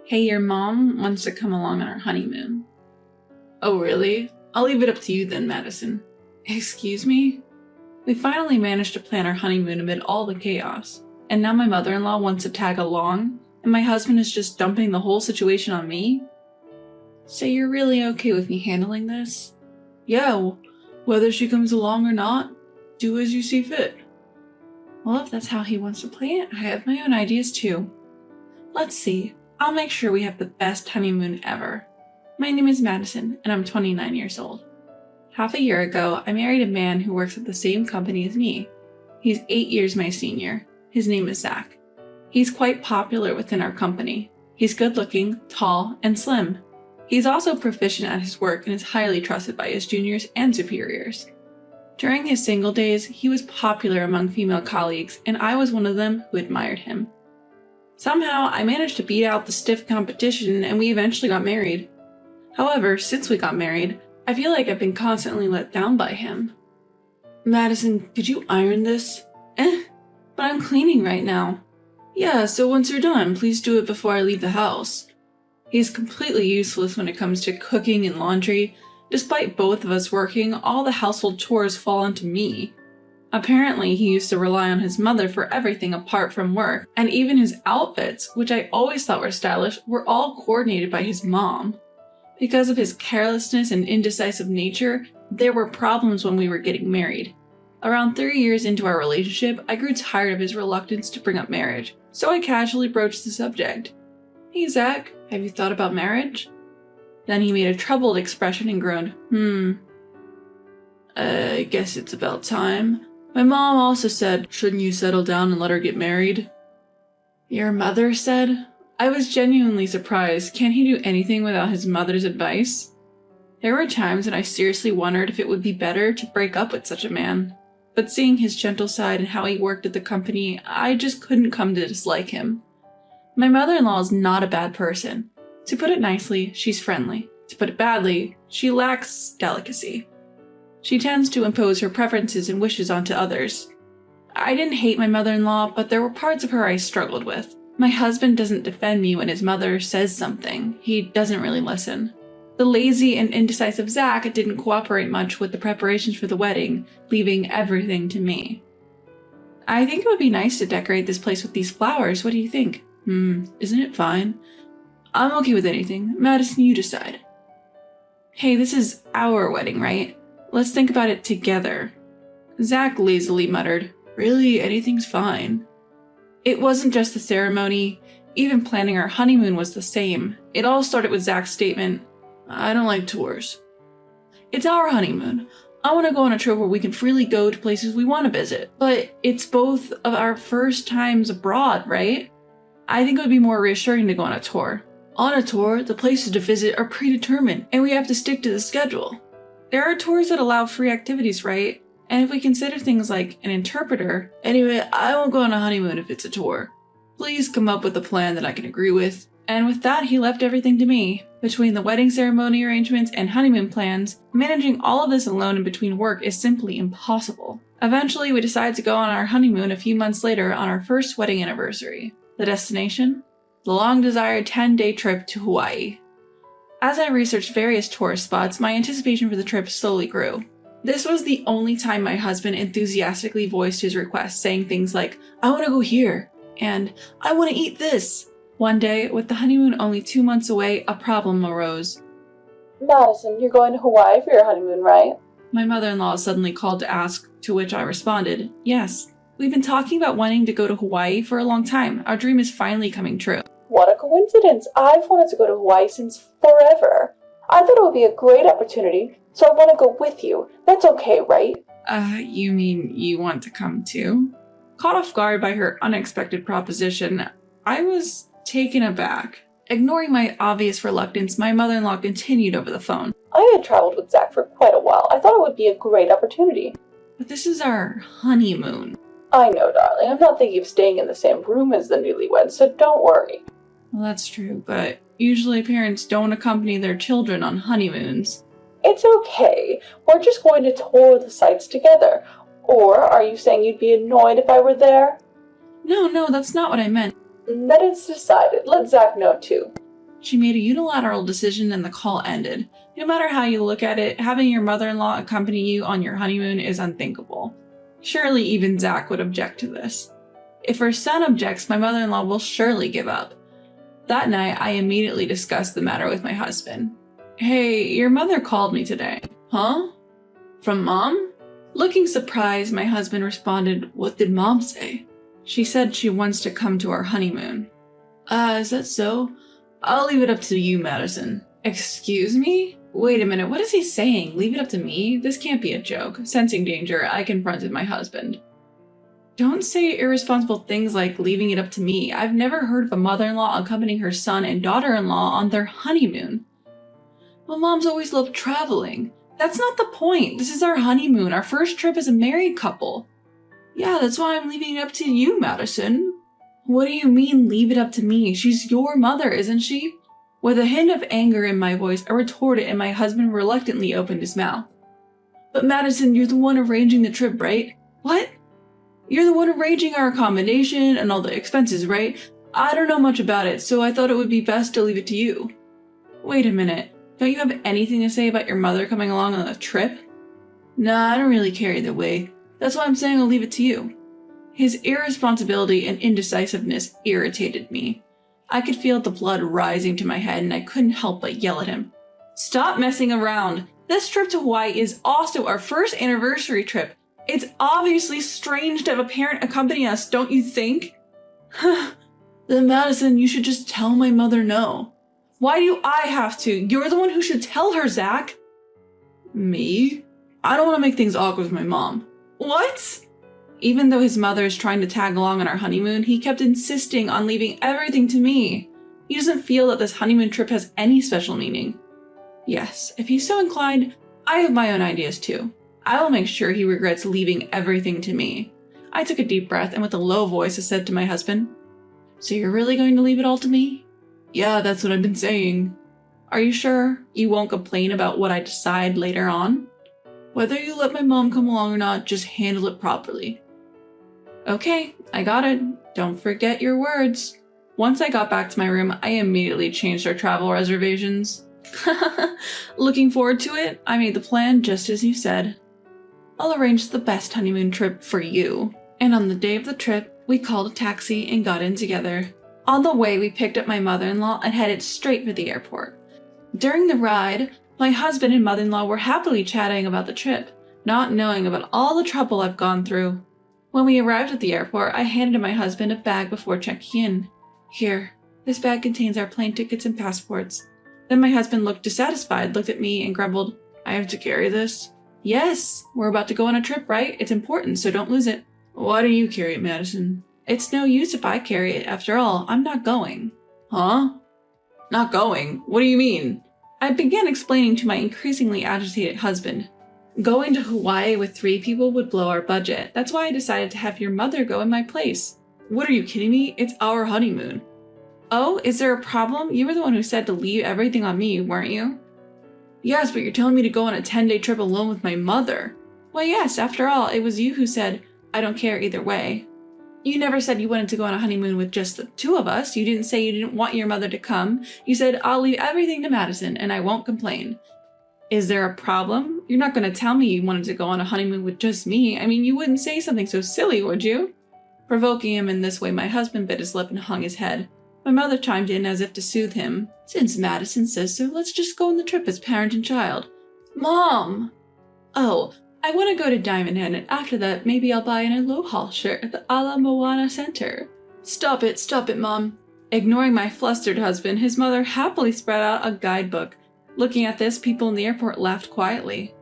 Hey, your mom wants to come along on our honeymoon. Oh, really? I'll leave it up to you then, Madison. Excuse me? We finally managed to plan our honeymoon amid all the chaos, and now my mother-in-law wants to tag along, and my husband is just dumping the whole situation on me? So you're really okay with me handling this? Yeah, whether she comes along or not, do as you see fit. Well, if that's how he wants to play it, I have my own ideas too. Let's see. I'll make sure we have the best honeymoon ever. My name is Madison, and I'm 29 years old. Half a year ago, I married a man who works at the same company as me. He's 8 years my senior. His name is Zach. He's quite popular within our company. He's good-looking, tall, and slim. He's also proficient at his work and is highly trusted by his juniors and superiors. During his single days, he was popular among female colleagues, and I was one of them who admired him. Somehow, I managed to beat out the stiff competition and we eventually got married. However, since we got married, I feel like I've been constantly let down by him. Madison, could you iron this? But I'm cleaning right now. Yeah, so once you're done, please do it before I leave the house. He's completely useless when it comes to cooking and laundry. Despite both of us working, all the household chores fall onto me. Apparently, he used to rely on his mother for everything apart from work, and even his outfits, which I always thought were stylish, were all coordinated by his mom. Because of his carelessness and indecisive nature, there were problems when we were getting married. Around 3 years into our relationship, I grew tired of his reluctance to bring up marriage, so I casually broached the subject. Hey Zach, have you thought about marriage? Then he made a troubled expression and groaned, I guess it's about time. My mom also said, shouldn't you settle down and let her get married? Your mother said? I was genuinely surprised. Can't he do anything without his mother's advice? There were times when I seriously wondered if it would be better to break up with such a man. But seeing his gentle side and how he worked at the company, I just couldn't come to dislike him. My mother-in-law is not a bad person. To put it nicely, she's friendly. To put it badly, she lacks delicacy. She tends to impose her preferences and wishes onto others. I didn't hate my mother-in-law, but there were parts of her I struggled with. My husband doesn't defend me when his mother says something. He doesn't really listen. The lazy and indecisive Zach didn't cooperate much with the preparations for the wedding, leaving everything to me. I think it would be nice to decorate this place with these flowers. What do you think? Isn't it fine? I'm okay with anything. Madison, you decide. Hey, this is our wedding, right? Let's think about it together. Zach lazily muttered, really, anything's fine. It wasn't just the ceremony. Even planning our honeymoon was the same. It all started with Zach's statement, I don't like tours. It's our honeymoon. I want to go on a trip where we can freely go to places we want to visit. But it's both of our first times abroad, right? I think it would be more reassuring to go on a tour. On a tour, the places to visit are predetermined, and we have to stick to the schedule. There are tours that allow free activities, right? And if we consider things like an interpreter, anyway, I won't go on a honeymoon if it's a tour. Please come up with a plan that I can agree with. And with that, he left everything to me. Between the wedding ceremony arrangements and honeymoon plans, managing all of this alone in between work is simply impossible. Eventually, we decided to go on our honeymoon a few months later on our first wedding anniversary. The destination? The long-desired 10-day trip to Hawaii. As I researched various tourist spots, my anticipation for the trip slowly grew. This was the only time my husband enthusiastically voiced his request, saying things like, I want to go here, and I want to eat this. One day, with the honeymoon only 2 months away, a problem arose. Madison, you're going to Hawaii for your honeymoon, right? My mother-in-law suddenly called to ask, to which I responded, yes. We've been talking about wanting to go to Hawaii for a long time. Our dream is finally coming true. What a coincidence. I've wanted to go to Hawaii since forever. I thought it would be a great opportunity, so I want to go with you. That's okay, right? You mean you want to come too? Caught off guard by her unexpected proposition, I was taken aback. Ignoring my obvious reluctance, my mother-in-law continued over the phone. I had traveled with Zach for quite a while. I thought it would be a great opportunity. But this is our honeymoon. I know, darling. I'm not thinking of staying in the same room as the newlyweds, so don't worry. Well, that's true, but usually parents don't accompany their children on honeymoons. It's okay. We're just going to tour the sites together. Or are you saying you'd be annoyed if I were there? No, that's not what I meant. Then it's decided. Let Zach know too. She made a unilateral decision and the call ended. No matter how you look at it, having your mother-in-law accompany you on your honeymoon is unthinkable. Surely even Zach would object to this. If her son objects, my mother-in-law will surely give up. That night, I immediately discussed the matter with my husband. Hey, your mother called me today. Huh? From Mom? Looking surprised, my husband responded, What did Mom say? She said she wants to come to our honeymoon. Is that so? I'll leave it up to you, Madison. Excuse me? Wait a minute, what is he saying? Leave it up to me? This can't be a joke. Sensing danger, I confronted my husband. Don't say irresponsible things like leaving it up to me. I've never heard of a mother-in-law accompanying her son and daughter-in-law on their honeymoon. Well, Mom's always loved traveling. That's not the point. This is our honeymoon, our first trip as a married couple. Yeah, that's why I'm leaving it up to you, Madison. What do you mean, leave it up to me? She's your mother, isn't she? With a hint of anger in my voice, I retorted and my husband reluctantly opened his mouth. But Madison, you're the one arranging the trip, right? What? You're the one arranging our accommodation and all the expenses, right? I don't know much about it, so I thought it would be best to leave it to you. Wait a minute. Don't you have anything to say about your mother coming along on a trip? Nah, I don't really care either way. That's why I'm saying I'll leave it to you. His irresponsibility and indecisiveness irritated me. I could feel the blood rising to my head and I couldn't help but yell at him. Stop messing around. This trip to Hawaii is also our first anniversary trip. It's obviously strange to have a parent accompany us, don't you think? Then Madison, you should just tell my mother no. Why do I have to? You're the one who should tell her, Zach. Me? I don't want to make things awkward with my mom. What? Even though his mother is trying to tag along on our honeymoon, he kept insisting on leaving everything to me. He doesn't feel that this honeymoon trip has any special meaning. Yes, if he's so inclined, I have my own ideas too. I will make sure he regrets leaving everything to me. I took a deep breath and with a low voice I said to my husband, So you're really going to leave it all to me? Yeah, that's what I've been saying. Are you sure you won't complain about what I decide later on? Whether you let my mom come along or not, just handle it properly. Okay, I got it. Don't forget your words. Once I got back to my room, I immediately changed our travel reservations. Looking forward to it, I made the plan just as you said. I'll arrange the best honeymoon trip for you. And on the day of the trip, we called a taxi and got in together. On the way, we picked up my mother-in-law and headed straight for the airport. During the ride, my husband and mother-in-law were happily chatting about the trip, not knowing about all the trouble I've gone through. When we arrived at the airport, I handed my husband a bag before checking in. Here, this bag contains our plane tickets and passports. Then my husband looked dissatisfied, looked at me, and grumbled, I have to carry this? Yes, we're about to go on a trip, right? It's important, so don't lose it. Why do you carry it, Madison? It's no use if I carry it. After all, I'm not going. Huh? Not going? What do you mean? I began explaining to my increasingly agitated husband. Going to Hawaii with 3 people would blow our budget. That's why I decided to have your mother go in my place. What are you kidding me? It's our honeymoon. Oh, is there a problem? You were the one who said to leave everything on me, weren't you? Yes, but you're telling me to go on a 10-day trip alone with my mother. Well, yes, after all, it was you who said, I don't care either way. You never said you wanted to go on a honeymoon with just the 2 of us. You didn't say you didn't want your mother to come. You said, I'll leave everything to Madison and I won't complain. Is there a problem? You're not going to tell me you wanted to go on a honeymoon with just me. I mean, you wouldn't say something so silly, would you? Provoking him in this way, my husband bit his lip and hung his head. My mother chimed in as if to soothe him. Since Madison says so, let's just go on the trip as parent and child. Mom! Oh, I want to go to Diamond Head, and after that, maybe I'll buy an Aloha shirt at the Ala Moana Center. Stop it, Mom. Ignoring my flustered husband, his mother happily spread out a guidebook. Looking at this, people in the airport laughed quietly.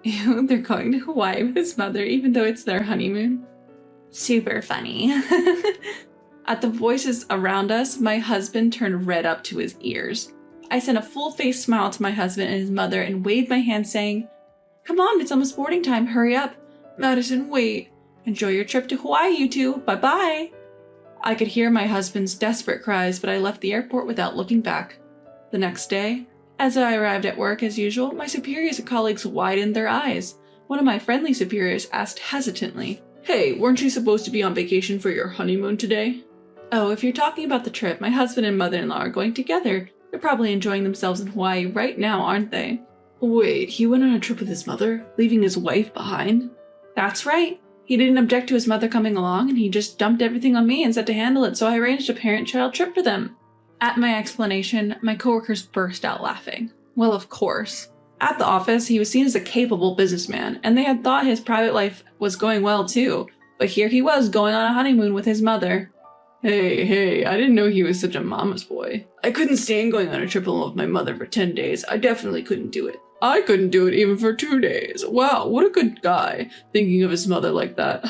Ew, they're going to Hawaii with his mother, even though it's their honeymoon. Super funny. At the voices around us, my husband turned red up to his ears. I sent a full-faced smile to my husband and his mother and waved my hand saying, Come on, it's almost boarding time, hurry up. Madison, wait. Enjoy your trip to Hawaii, you two. Bye-bye. I could hear my husband's desperate cries, but I left the airport without looking back. The next day, as I arrived at work as usual, my superiors and colleagues widened their eyes. One of my friendly superiors asked hesitantly, Hey, weren't you supposed to be on vacation for your honeymoon today? Oh, if you're talking about the trip, my husband and mother-in-law are going together. They're probably enjoying themselves in Hawaii right now, aren't they? Wait, he went on a trip with his mother, leaving his wife behind? That's right. He didn't object to his mother coming along, and he just dumped everything on me and said to handle it, so I arranged a parent-child trip for them. At my explanation, my coworkers burst out laughing. Well, of course. At the office, he was seen as a capable businessman, and they had thought his private life was going well too, but here he was going on a honeymoon with his mother. Hey, I didn't know he was such a mama's boy. I couldn't stand going on a trip alone with my mother for 10 days. I definitely couldn't do it. I couldn't do it even for 2 days. Wow, what a good guy, thinking of his mother like that.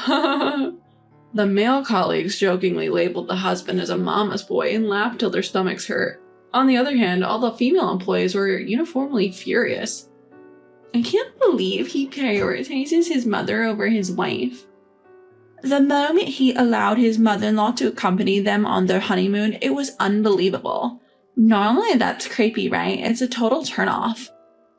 The male colleagues jokingly labeled the husband as a mama's boy and laughed till their stomachs hurt. On the other hand, all the female employees were uniformly furious. I can't believe he prioritizes his mother over his wife. The moment he allowed his mother-in-law to accompany them on their honeymoon, it was unbelievable. Normally that's creepy, right? It's a total turnoff.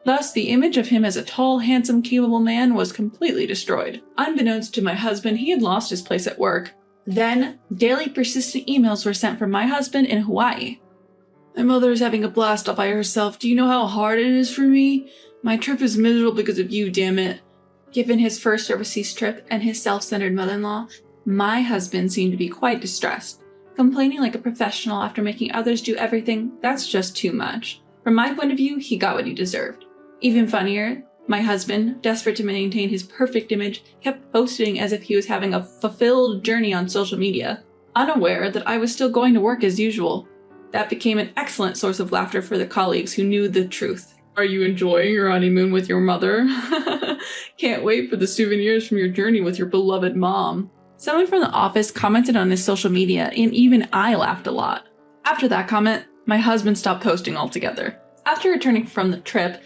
Thus, the image of him as a tall, handsome, capable man was completely destroyed. Unbeknownst to my husband, he had lost his place at work. Then, daily persistent emails were sent from my husband in Hawaii. My mother is having a blast all by herself. Do you know how hard it is for me? My trip is miserable because of you, damn it. Given his first overseas trip and his self-centered mother-in-law, my husband seemed to be quite distressed. Complaining like a professional after making others do everything, that's just too much. From my point of view, he got what he deserved. Even funnier, my husband, desperate to maintain his perfect image, kept posting as if he was having a fulfilled journey on social media, unaware that I was still going to work as usual. That became an excellent source of laughter for the colleagues who knew the truth. Are you enjoying your honeymoon with your mother? Can't wait for the souvenirs from your journey with your beloved mom. Someone from the office commented on his social media, and even I laughed a lot. After that comment, my husband stopped posting altogether. After returning from the trip,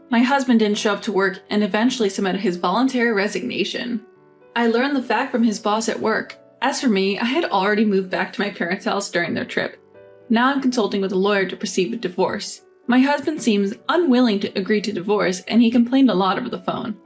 my husband didn't show up to work and eventually submitted his voluntary resignation. I learned the fact from his boss at work. As for me, I had already moved back to my parents' house during their trip. Now I'm consulting with a lawyer to proceed with divorce. My husband seems unwilling to agree to divorce, and he complained a lot over the phone.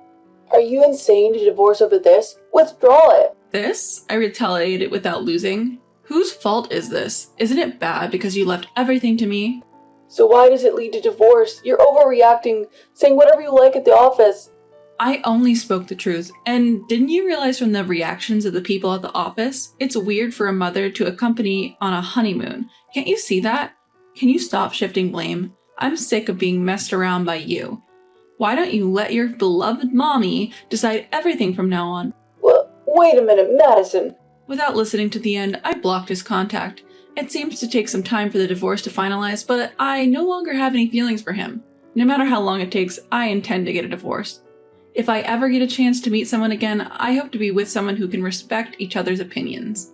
Are you insane to divorce over this? Withdraw it! This? I retaliated without losing. Whose fault is this? Isn't it bad because you left everything to me? So why does it lead to divorce? You're overreacting, saying whatever you like at the office. I only spoke the truth, and didn't you realize from the reactions of the people at the office? It's weird for a mother to accompany on a honeymoon. Can't you see that? Can you stop shifting blame? I'm sick of being messed around by you. Why don't you let your beloved mommy decide everything from now on? Well, wait a minute, Madison. Without listening to the end, I blocked his contact. It seems to take some time for the divorce to finalize, but I no longer have any feelings for him. No matter how long it takes, I intend to get a divorce. If I ever get a chance to meet someone again, I hope to be with someone who can respect each other's opinions.